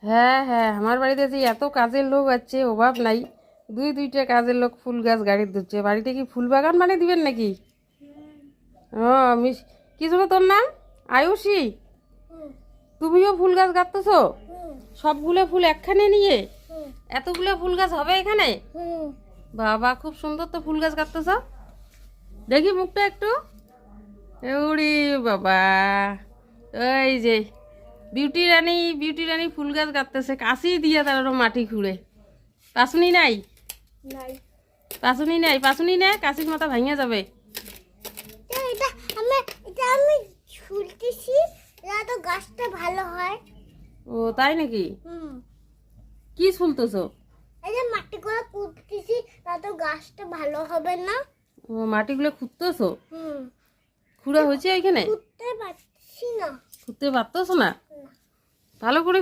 হ্যাঁ হ্যাঁ, আমার বাড়িতে যে এত কাজের লোক আছে অভাব নাই। দুইটা কাজের লোক ফুল গাছ গাড়ি ধরছে। বাড়িতে কি ফুল বাগান বানিয়ে দিবেন নাকি? ও মিস, কি ছিল তোর নাম? আয়ুষী। তুমিও ফুল গাছ গাঁথতেছো? সবগুলো ফুল একখানে নিয়ে এতগুলো ফুল গাছ হবে এখানে? বাবা, খুব সুন্দর তো ফুল গাছ গাঁথতেছ। দেখি মুখটা একটু। ওরে বাবা, ওই যে বিউটি রানী ফুল গাছ গাঁথতেছে কাশি দিয়ে, তার মাটি খুঁড়ে। পাশুনি নাই? পাশুনি নাই, কাশির মাথা ভাঙিয়া যাবে। আমি ছুলতেছি, তো গাছটা ভালো হয়। ও তাই নাকি? কি শুনতেছো? এই যে মাটিগুলো কুটতেছি, তো গাছটা ভালো হবে না। ও মাটিগুলো খুঁড়তেছো? খুঁড়া হয়েছে ওইখানে? কুটতে পারছি না। খুঁড়তে পারতেছো না? ভালো করে